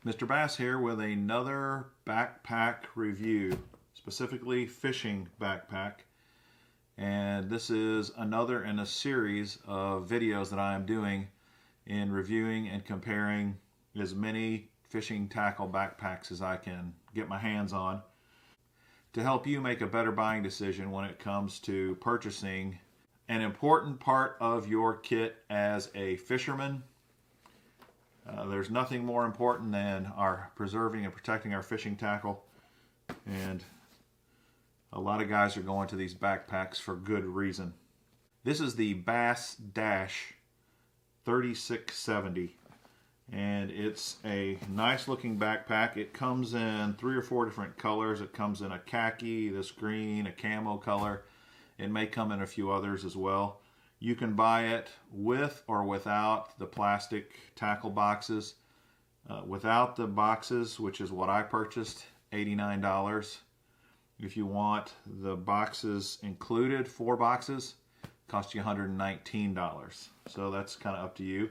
Mr. Bass here with another backpack review, specifically fishing backpack. And this is another in a series of videos that I am doing in reviewing and comparing as many fishing tackle backpacks as I can get my hands on to help you make a better buying decision when it comes to purchasing an important part of your kit as a fisherman. There's nothing more important than our preserving and protecting our fishing tackle, and a lot of guys are going to these backpacks for good reason. This is the Bassdash 3670, and it's a nice looking backpack. It comes in 3 or 4 different colors. It comes in a khaki, this green, a camo color. It may come in a few others as well. You can buy it with or without the plastic tackle boxes. Without the boxes, which is what I purchased, $89. If you want the boxes included, 4 boxes, cost you $119. So that's kind of up to you.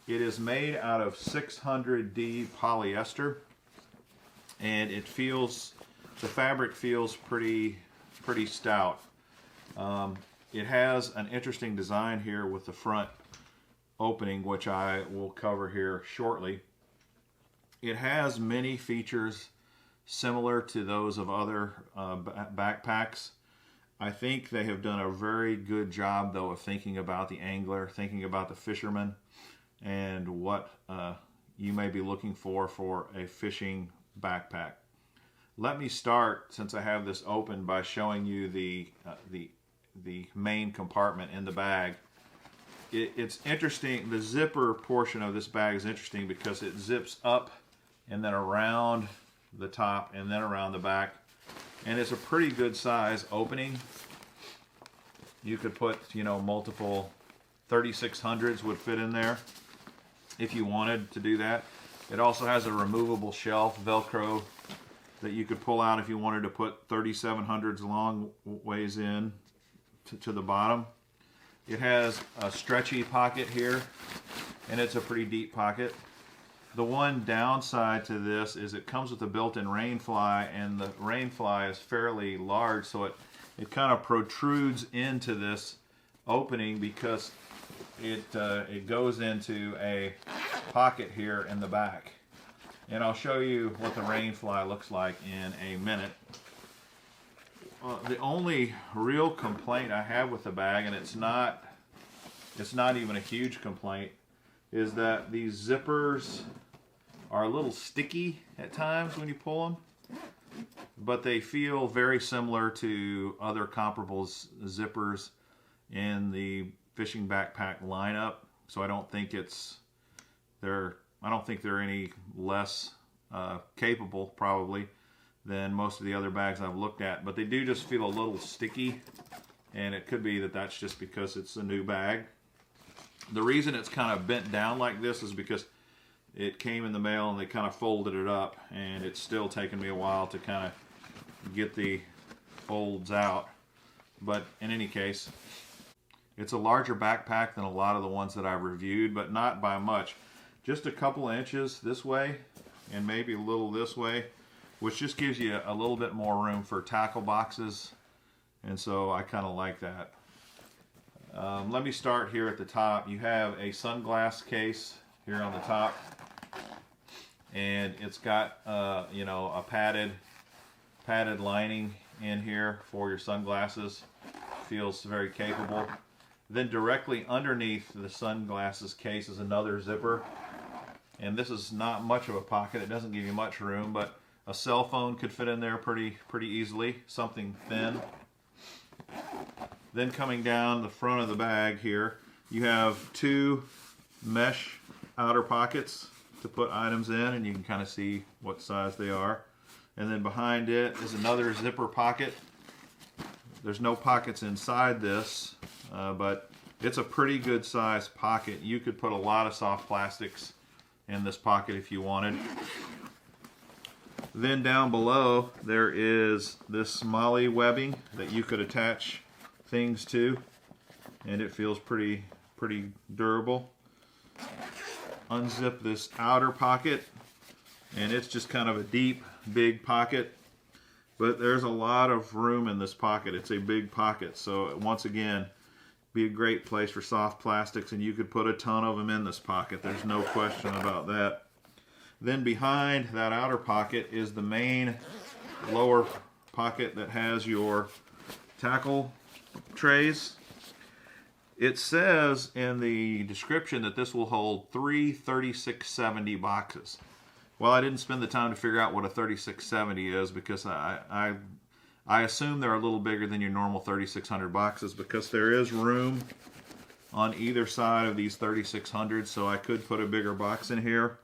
It is made out of 600D polyester, and it feels, the fabric feels pretty stout. It has an interesting design here with the front opening, which I will cover here shortly. It has many features similar to those of other backpacks. I think they have done a very good job, though, of thinking about the angler, thinking about the fisherman, and what you may be looking for a fishing backpack. Let me start, since I have this open, by showing you the main compartment in the bag. It's interesting. The zipper portion of this bag is interesting because it zips up and then around the top and then around the back, and it's a pretty good size opening. You could put, multiple 3600s would fit in there if you wanted to do that. It also has a removable shelf, Velcro, that you could pull out if you wanted to put 3700s long ways in to the bottom. It has a stretchy pocket here, and it's a pretty deep pocket. The one downside to this is it comes with a built-in rain fly, and the rain fly is fairly large, so it kind of protrudes into this opening because it goes into a pocket here in the back. And I'll show you what the rain fly looks like in a minute. The only real complaint I have with the bag, and it's not even a huge complaint, is that these zippers are a little sticky at times when you pull them, but they feel very similar to other comparable zippers in the fishing backpack lineup. So I don't think they're any less capable, probably, than most of the other bags I've looked at, but they do just feel a little sticky, and it could be that that's just because it's a new bag. The reason it's kind of bent down like this is because it came in the mail and they kind of folded it up, and it's still taken me a while to kind of get the folds out. But in any case, it's a larger backpack than a lot of the ones that I've reviewed, but not by much. Just a couple inches this way and maybe a little this way, which just gives you a little bit more room for tackle boxes, and so I kind of like that. Let me start here at the top. You have a sunglass case here on the top, and it's got a padded lining in here for your sunglasses. Feels very capable. Then directly underneath the sunglasses case is another zipper, and this is not much of a pocket. It doesn't give you much room, but a cell phone could fit in there pretty easily, something thin. Then coming down the front of the bag here, you have 2 mesh outer pockets to put items in, and you can kind of see what size they are. And then behind it is another zipper pocket. There's no pockets inside this, but it's a pretty good size pocket. You could put a lot of soft plastics in this pocket if you wanted. Then down below there is this MOLLE webbing that you could attach things to, and it feels pretty durable. Unzip this outer pocket, and it's just kind of a deep, big pocket. But there's a lot of room in this pocket. It's a big pocket, so once again, be a great place for soft plastics, and you could put a ton of them in this pocket. There's no question about that. Then behind that outer pocket is the main lower pocket that has your tackle trays. It says in the description that this will hold 3 3670 boxes. Well, I didn't spend the time to figure out what a 3670 is because I assume they're a little bigger than your normal 3600 boxes because there is room on either side of these 3600s, so I could put a bigger box in here.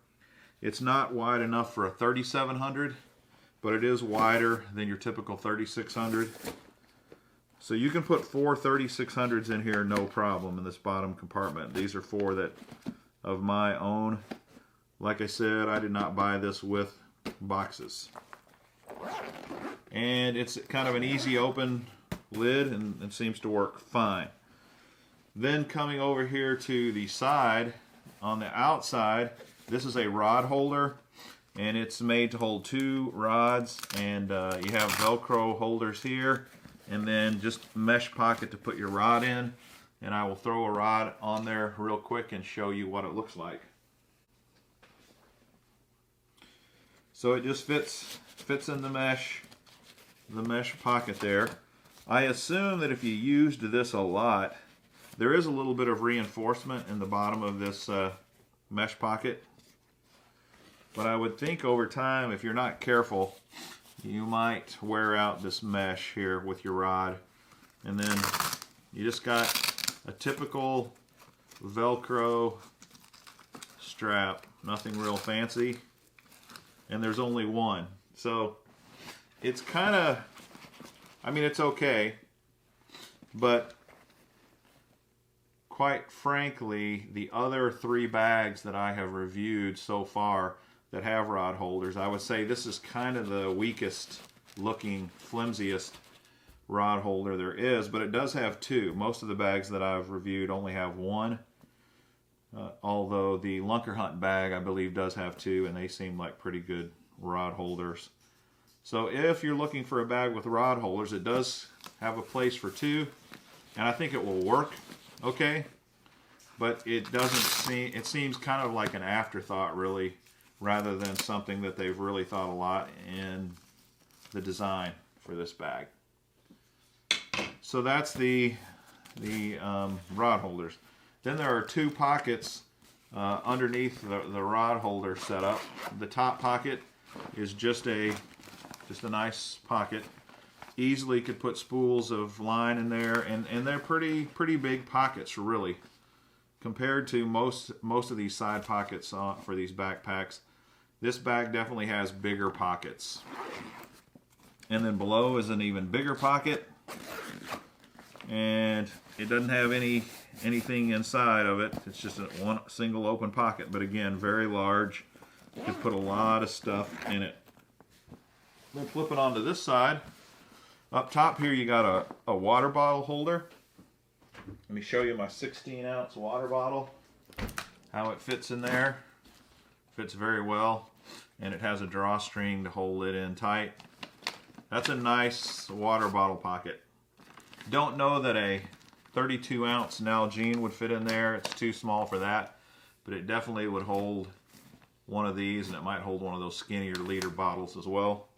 It's not wide enough for a 3700, but it is wider than your typical 3600. So you can put 4 3600s in here no problem in this bottom compartment. These are 4 that of my own. Like I said, I did not buy this with boxes. And it's kind of an easy open lid, and it seems to work fine. Then coming over here to the side, on the outside, this is a rod holder, and it's made to hold 2 rods, and you have Velcro holders here, and then just mesh pocket to put your rod in. And I will throw a rod on there real quick and show you what it looks like. So it just fits in the mesh pocket there. I assume that if you used this a lot, there is a little bit of reinforcement in the bottom of this mesh pocket. But I would think over time, if you're not careful, you might wear out this mesh here with your rod. And then you just got a typical Velcro strap, nothing real fancy. And there's only one. So it's kind of, I mean, it's okay, but quite frankly, the other 3 bags that I have reviewed so far that have rod holders, I would say this is kind of the weakest looking, flimsiest rod holder there is, but it does have 2. Most of the bags that I've reviewed only have 1. Although the Lunker Hunt bag, I believe, does have 2, and they seem like pretty good rod holders. So if you're looking for a bag with rod holders, it does have a place for 2, and I think it will work okay, but it doesn't seem, it seems kind of like an afterthought really, rather than something that they've really thought a lot in the design for this bag. So that's the rod holders. Then there are 2 pockets underneath the rod holder setup. The top pocket is just a nice pocket. Easily could put spools of line in there, and they're pretty big pockets really. Compared to most of these side pockets for these backpacks, this bag definitely has bigger pockets. And then below is an even bigger pocket, and it doesn't have anything inside of it. It's just one single open pocket, but again, very large. You can put a lot of stuff in it. Then flip it onto this side. Up top here, you got a water bottle holder. Let me show you my 16-ounce water bottle, how it fits in there. Fits very well, and it has a drawstring to hold it in tight. That's a nice water bottle pocket. Don't know that a 32-ounce Nalgene would fit in there. It's too small for that, but it definitely would hold one of these, and it might hold one of those skinnier liter bottles as well.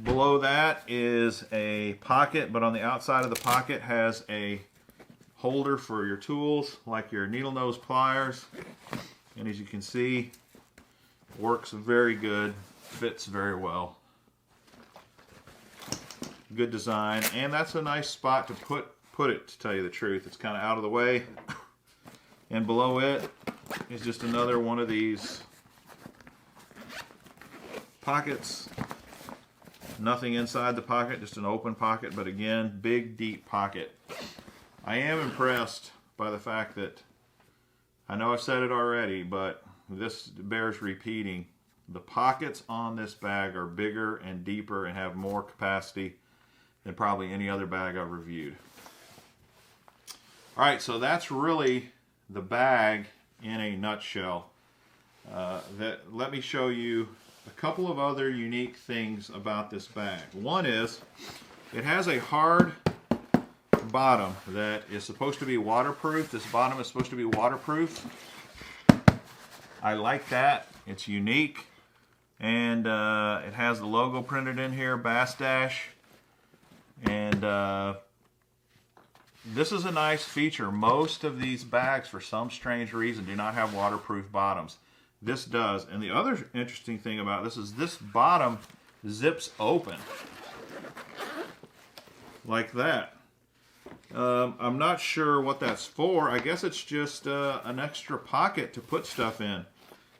Below that is a pocket, but on the outside of the pocket has a holder for your tools, like your needle nose pliers. And as you can see, works very good, fits very well. Good design, and that's a nice spot to put it, to tell you the truth. It's kind of out of the way. And below it is just another one of these pockets. Nothing inside the pocket, just an open pocket, but again, big, deep pocket. I am impressed by the fact that, I know I've said it already, but this bears repeating. The pockets on this bag are bigger and deeper and have more capacity than probably any other bag I've reviewed. Alright, so that's really the bag in a nutshell. let me show you a couple of other unique things about this bag. One is it has a hard bottom that is supposed to be waterproof. This bottom is supposed to be waterproof. I like that. It's unique. And it has the logo printed in here, Bassdash. And this is a nice feature. Most of these bags, for some strange reason, do not have waterproof bottoms. This does. And the other interesting thing about this is this bottom zips open like that. I'm not sure what that's for. I guess it's just an extra pocket to put stuff in.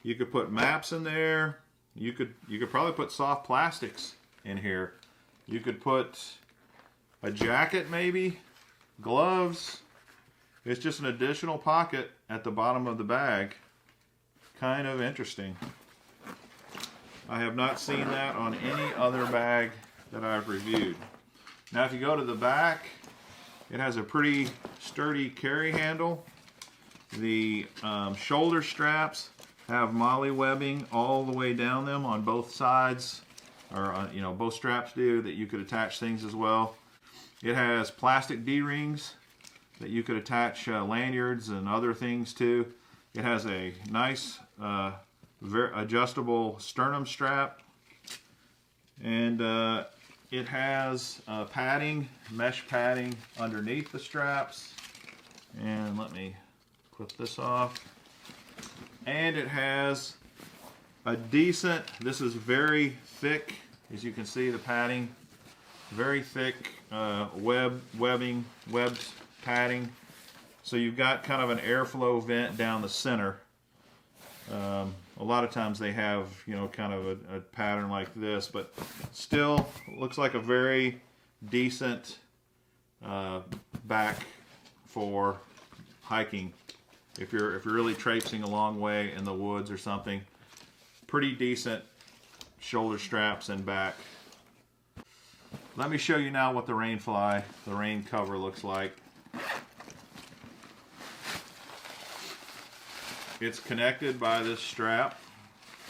You could put maps in there. You could probably put soft plastics in here. You could put a jacket maybe, gloves. It's just an additional pocket at the bottom of the bag. Kind of interesting. I have not seen that on any other bag that I've reviewed. Now if you go to the back, it has a pretty sturdy carry handle. The shoulder straps have molly webbing all the way down them on both sides, or both straps do, that you could attach things as well. It has plastic D-rings that you could attach lanyards and other things to. It has a nice adjustable sternum strap, and it has padding, mesh padding underneath the straps. And let me clip this off. And it has a decent, this is very thick, as you can see, the padding, very thick webbed padding. So you've got kind of an airflow vent down the center. A lot of times they have, kind of a pattern like this, but still looks like a very decent back for hiking. If you're really traipsing a long way in the woods or something, pretty decent shoulder straps and back. Let me show you now what the rain cover looks like. It's connected by this strap,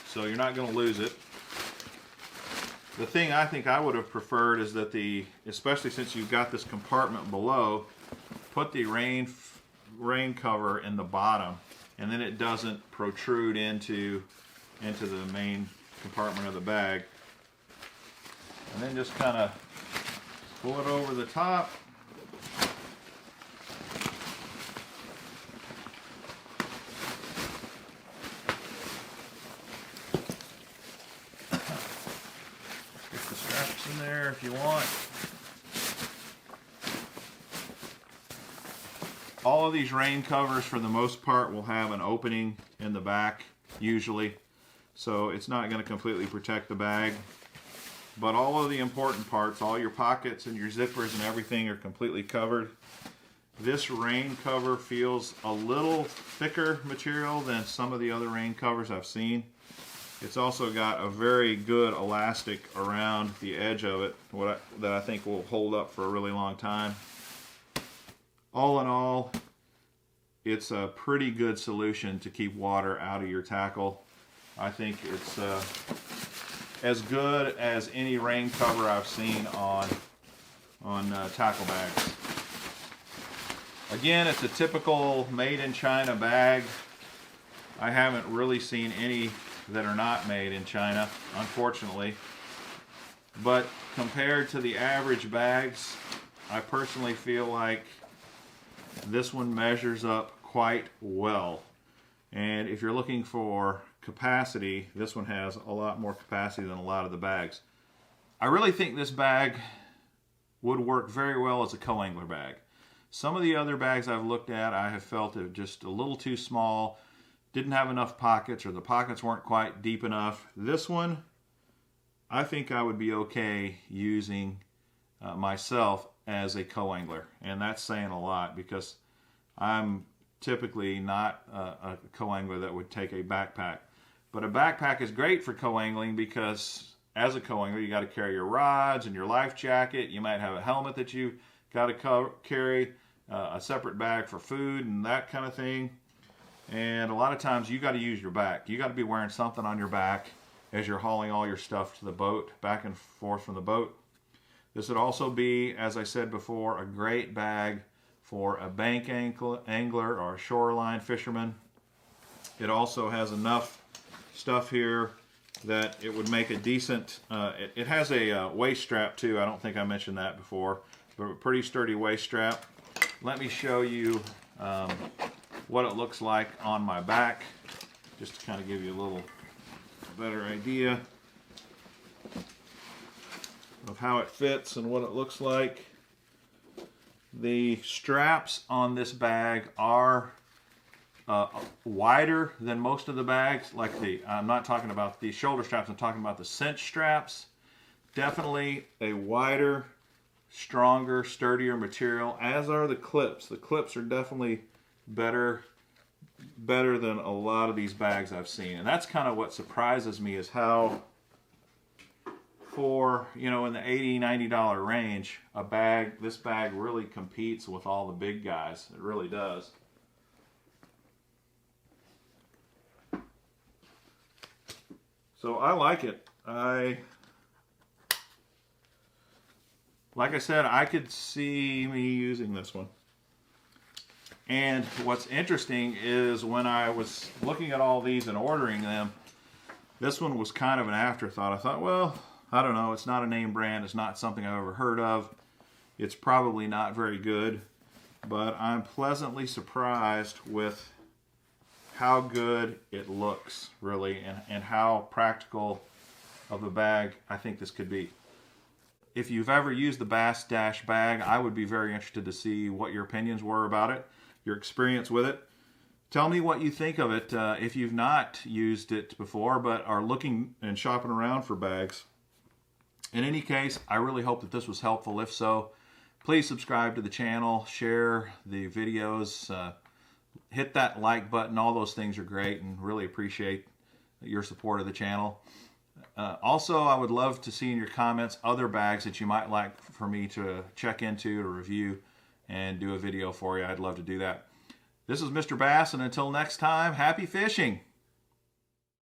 so you're not going to lose it. The thing I think I would have preferred is that especially since you've got this compartment below, put the rain cover in the bottom, and then it doesn't protrude into the main compartment of the bag. And then just kind of pull it over the top. Get the straps in there if you want. All of these rain covers, for the most part, will have an opening in the back, usually. So it's not going to completely protect the bag. But all of the important parts, all your pockets and your zippers and everything, are completely covered. This rain cover feels a little thicker material than some of the other rain covers I've seen. It's also got a very good elastic around the edge of it, that I think will hold up for a really long time. All in all, it's a pretty good solution to keep water out of your tackle. I think it's as good as any rain cover I've seen on tackle bags. Again, it's a typical made in China bag. I haven't really seen any that are not made in China, unfortunately. But compared to the average bags, I personally feel like this one measures up quite well. And if you're looking for capacity, this one has a lot more capacity than a lot of the bags. I really think this bag would work very well as a Coangler bag. Some of the other bags I've looked at, I have felt are just a little too small, didn't have enough pockets, or the pockets weren't quite deep enough. This one, I think I would be okay using myself as a Coangler, and that's saying a lot, because I'm typically not a Coangler that would take a backpack. But a backpack is great for coangling, because as a Coangler, you got to carry your rods and your life jacket. You might have a helmet that you got to carry, a separate bag for food and that kind of thing. And a lot of times you got to use your back. You got to be wearing something on your back as you're hauling all your stuff to the boat, back and forth from the boat. This would also be, as I said before, a great bag for a bank angler or a shoreline fisherman. It also has enough stuff here that it would make a decent, it has a waist strap too. I don't think I mentioned that before, but a pretty sturdy waist strap. Let me show you what it looks like on my back, just to kind of give you a little better idea of how it fits and what it looks like. The straps on this bag are wider than most of the bags. Like I'm not talking about the shoulder straps, I'm talking about the cinch straps. Definitely a wider, stronger, sturdier material, as are the clips. The clips are definitely better than a lot of these bags I've seen. And that's kind of what surprises me, is how for, you know, in the $80–90 range, this bag really competes with all the big guys. It really does. So I like it. Like I said, I could see me using this one. And what's interesting is when I was looking at all these and ordering them, this one was kind of an afterthought. I thought, well, I don't know, it's not a name brand, it's not something I've ever heard of. It's probably not very good, but I'm pleasantly surprised with how good it looks, really, and how practical of a bag I think this could be. If you've ever used the Bassdash bag, I would be very interested to see what your opinions were about it, your experience with it. Tell me what you think of it if you've not used it before but are looking and shopping around for bags. In any case, I really hope that this was helpful. If so, please subscribe to the channel, share the videos, hit that like button. All those things are great, and really appreciate your support of the channel. Also, I would love to see in your comments other bags that you might like for me to check into, to review, and do a video for you. I'd love to do that. This is Mr. Bass, and until next time, happy fishing!